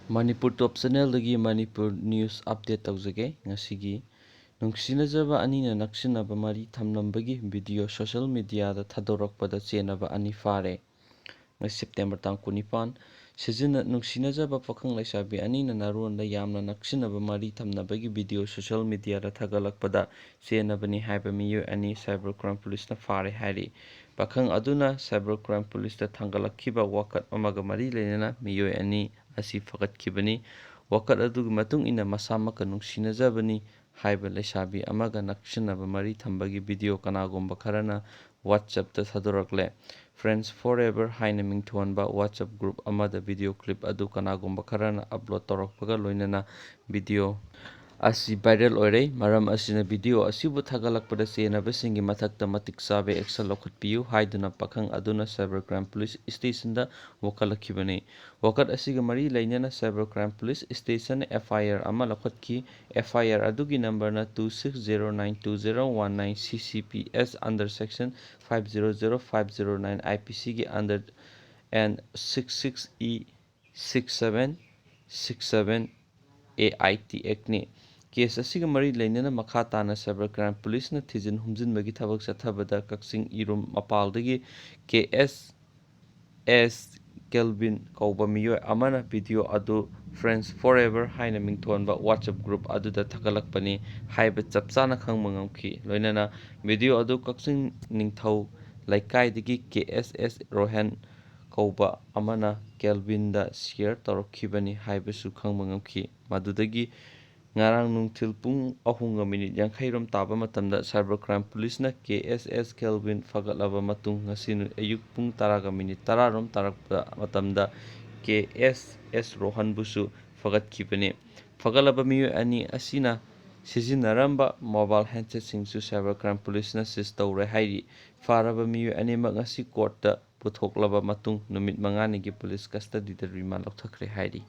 ꯃꯅꯤꯄꯨꯔ ꯇꯣꯞ ꯆꯦꯅꯦꯜꯗꯒꯤ Manipur news update ꯇꯧꯖꯒꯦ꯫ ꯉꯁꯤꯒꯤ ꯅꯨꯡꯁꯤꯅꯖꯕ ꯑꯅꯤꯅ ꯅꯛꯁꯤꯟꯅꯕ ꯃꯔꯤ ꯊꯝꯂꯝꯕꯒꯤ ꯚꯤꯗꯤꯑꯣ ꯁꯣꯁꯤꯌꯦꯜ ꯃꯤꯗꯤꯌꯥꯗ ꯊꯥꯗꯣꯔꯛꯄꯗ ꯆꯦꯟꯅꯕ ꯑꯅꯤ ꯐꯥꯔꯦ꯫ ꯉꯁꯤ ꯁꯦꯞꯇꯦꯝꯕꯔ ꯇꯥꯡ 19 ꯅꯨꯡꯁꯤꯅꯖꯕ ꯄꯥꯈꯪ ꯂꯩꯁꯥꯕꯤ ꯑꯅꯤꯅ ꯅꯔꯣꯟꯗ ꯌꯥꯝꯅ ꯅꯛꯁꯤꯟꯅꯕ ꯃꯔꯤ ꯊꯝꯅꯕꯒꯤ ꯚꯤꯗꯤꯑꯣ ꯁꯣꯁꯤꯌꯦꯜ ꯃꯤꯗꯤꯌꯥꯗ ꯊꯥꯒꯠꯂꯛꯄꯗ ꯆꯦꯟꯅꯕꯅꯤ ꯍꯥꯏꯕ ꯃꯤꯑꯣꯏ ꯑꯅꯤ ꯁꯥꯏꯕꯔ ꯀ꯭ꯔꯥꯏꯝ ꯄꯨꯂꯤꯁꯅ ꯐꯥꯔꯦ ꯍꯥꯏꯔꯤ꯫ ꯄꯥꯈꯪ ꯑꯗꯨꯅ ꯁꯥꯏꯕꯔ ꯀ꯭ꯔꯥꯏꯝ ꯄꯨꯂꯤꯁꯇ ꯊꯥꯡꯒꯠꯂꯛꯈꯤꯕ ꯋꯥꯀꯠ ꯑꯃꯒ ꯃꯔꯤ ꯂꯩꯅꯅ ꯃꯤꯑꯣꯏ ꯑꯅꯤ ꯑꯁꯤ ꯐꯒꯠꯈꯤꯕꯅꯤ꯫ ꯋꯥꯀꯠ ꯑꯗꯨꯒꯤ ꯃꯇꯨꯡ ꯏꯟꯅ ꯃꯁꯥꯃꯛꯀ ꯅꯨꯡꯁꯤꯅꯖꯕꯅꯤ ꯍꯥꯏꯕ ꯂꯩꯁꯥꯕꯤ ꯑꯃꯒ ꯅꯛꯁꯤꯟꯅꯕ ꯃꯔꯤ ꯊꯝꯕꯒꯤ ꯚꯤꯗꯤꯑꯣ ꯀꯅꯥꯒꯨꯝꯕ ꯈꯔꯅ ꯋꯥꯠꯁꯑꯦꯞꯇ ꯊꯥꯗꯣꯔꯛꯂꯦ꯫ ꯐ꯭ꯔꯦꯟꯗꯁ ꯐꯣꯔꯑꯦꯚꯔ ꯍꯥꯏꯅ ꯃꯤꯡꯊꯣꯟꯕ ꯋꯥꯠꯁꯑꯦꯞ ꯒ꯭ꯔꯨꯞ ꯑꯃꯗ ꯚꯤꯗꯤꯑꯣ ꯀ꯭ꯂꯤꯞ ꯑꯗꯨ ꯀꯅꯥꯒꯨꯝꯕ ꯈꯔꯅ ꯑꯞꯂꯣꯗ ꯇꯧꯔꯛꯄꯒ ꯂꯣꯏꯅꯅ ꯚꯤꯗꯤꯑꯣ ꯑꯁꯤ ꯚꯥꯏꯔꯦꯜ ꯑꯣꯏꯔꯦ꯫ ꯃꯔꯝ ꯑꯁꯤꯅ ꯚꯤꯗꯤꯑꯣ ꯑꯁꯤꯕꯨ ꯊꯥꯒꯠꯂꯛꯄꯗ ꯆꯦꯟꯅꯕꯁꯤꯡꯒꯤ ꯃꯊꯛꯇ ꯃꯇꯤꯛ ꯆꯥꯕ ꯑꯦꯛꯁꯟ ꯂꯧꯈꯠꯄꯤꯌꯨ ꯍꯥꯏꯗꯨꯅ ꯄꯥꯈꯪ ꯑꯗꯨꯅ ꯁꯥꯏꯕꯔ ꯀ꯭ꯔꯥꯏꯝ ꯄꯨꯂꯤꯁ ꯁ꯭ꯇꯦꯁꯟꯗ ꯋꯥꯀꯠꯂꯛꯈꯤꯕꯅꯤ꯫ ꯋꯥꯀꯠ ꯑꯁꯤꯒ ꯃꯔꯤ ꯂꯩꯅꯅ ꯁꯥꯏꯕꯔ ꯀ꯭ꯔꯥꯏꯝ ꯄꯨꯂꯤꯁ ꯁ꯭ꯇꯦꯁꯟꯅ ꯑꯦꯐꯑꯥꯏꯑꯥꯔ ꯑꯃ ꯂꯧꯈꯠꯈꯤ꯫ ꯑꯦꯐꯑꯥꯏꯑꯥꯔ ꯑꯗꯨꯒꯤ ꯅꯝꯕꯔꯅ 26092019 ꯁꯤꯁꯤꯄꯤꯑꯦꯁ ꯑꯟꯗꯔ ꯁꯦꯛꯁꯟ 500509 ꯑꯥꯏꯄꯤꯁꯤꯒꯤ ꯑꯟꯗꯔ ꯑꯦꯟ 66E6767 ꯑꯦ.ꯑꯥꯏ.ꯇꯤ ꯑꯦꯛꯇꯅꯤ꯫ ꯀꯦꯁ ꯑꯁꯤꯒ ꯃꯔꯤ ꯂꯩꯅꯅ ꯃꯈꯥ ꯇꯥꯅ ꯁꯥꯏꯕꯔ ꯀ꯭ꯔꯥꯏꯝ ꯄꯨꯂꯤꯁꯅ ꯊꯤꯖꯤꯟ ꯍꯨꯝꯖꯤꯟꯕꯒꯤ ꯊꯕꯛ ꯆꯠꯊꯕꯗ ꯀꯛꯆꯤꯡ ꯏꯔꯨꯝ ꯃꯄꯥꯜꯗꯒꯤ ꯀꯦ.ꯑꯦꯁ.ꯑꯦꯁ. ꯀꯦꯜꯚꯤꯟ ꯀꯧꯕ ꯃꯤꯑꯣꯏ ꯑꯃꯅ ꯚꯤꯗꯤꯑꯣ ꯑꯗꯨ ꯐ꯭ꯔꯦꯟꯗꯁ ꯐꯣꯔꯑꯦꯚꯔ ꯍꯥꯏꯅ ꯃꯤꯡꯊꯣꯟꯕ ꯋꯥꯠꯁꯑꯦꯞ ꯒ꯭ꯔꯨꯞ ꯑꯗꯨꯗ ꯊꯥꯒꯠꯂꯛꯄꯅꯤ ꯍꯥꯏꯕ ꯆꯞ ꯆꯥꯅ ꯈꯪꯕ ꯉꯝꯈꯤ꯫ ꯂꯣꯏꯅꯅ ꯚꯤꯗꯤꯑꯣ ꯑꯗꯨ ꯀꯛꯆꯤꯡ ꯅꯤꯡꯊꯧ ꯂꯩꯀꯥꯏꯗꯒꯤ ꯀꯦ.ꯑꯦꯁ.ꯑꯦꯁ. ꯔꯣꯍꯦꯟ ꯀꯧꯕ ꯑꯃꯅ ꯀꯦꯜꯚꯤꯟꯗ ꯁꯦꯌꯔ ꯇꯧꯔꯛꯈꯤꯕꯅꯤ ꯍꯥꯏꯕꯁꯨ ꯈꯪꯕ ꯉꯝꯈꯤ꯫ ꯃꯗꯨꯗꯒꯤ ꯉꯔꯥꯡ ꯅꯨꯡꯊꯤꯜ ꯄꯨꯡ 4:50 ꯔꯣꯝ ꯇꯥꯕ ꯃꯇꯝꯗ ꯁꯥꯏꯕꯔ ꯀ꯭ꯔꯥꯏꯝ ꯄꯨꯂꯤꯁꯅ ꯀꯦ.ꯑꯦꯁ.ꯑꯦꯁ. ꯀꯦꯜꯚꯤꯟ ꯐꯒꯠꯂꯕ ꯃꯇꯨꯡ ꯉꯁꯤ ꯑꯌꯨꯛ ꯄꯨꯡ 10:10 ꯔꯣꯝ ꯇꯥꯔꯛꯄ ꯃꯇꯝꯗ ꯀꯦ.ꯑꯦꯁ.ꯑꯦꯁ. ꯔꯣꯍꯟꯕꯨꯁꯨ ꯐꯒꯠꯈꯤꯕꯅꯤ꯫ ꯐꯒꯠꯂꯕ ꯃꯤꯑꯣꯏ ꯑꯅꯤ ꯑꯁꯤꯅ ꯁꯤꯖꯤꯟꯅꯔꯝꯕ ꯃꯣꯕꯥꯏꯜ ꯍꯦꯟꯗꯁꯦꯠꯁꯤꯡꯁꯨ ꯁꯥꯏꯕꯔ ꯀ꯭ꯔꯥꯏꯝ ꯄꯨꯂꯤꯁꯅ ꯁꯤꯖ ꯇꯧꯔꯦ ꯍꯥꯏꯔꯤ꯫ ꯐꯥꯔꯕ ꯃꯤꯑꯣꯏ ꯑꯅꯤꯃꯛ ꯉꯁꯤ ꯀꯣꯔꯠꯇ ꯄꯨꯊꯣꯛꯂꯕ ꯃꯇꯨꯡ ꯅꯨꯃꯤꯠ 5ꯅꯤꯒꯤ ꯄꯨꯂꯤꯁ ꯀꯁꯇꯗꯤꯗ ꯔꯤꯃꯥꯟꯗ ꯂꯧꯊꯈ꯭ꯔꯦ ꯍꯥꯏꯔꯤ꯫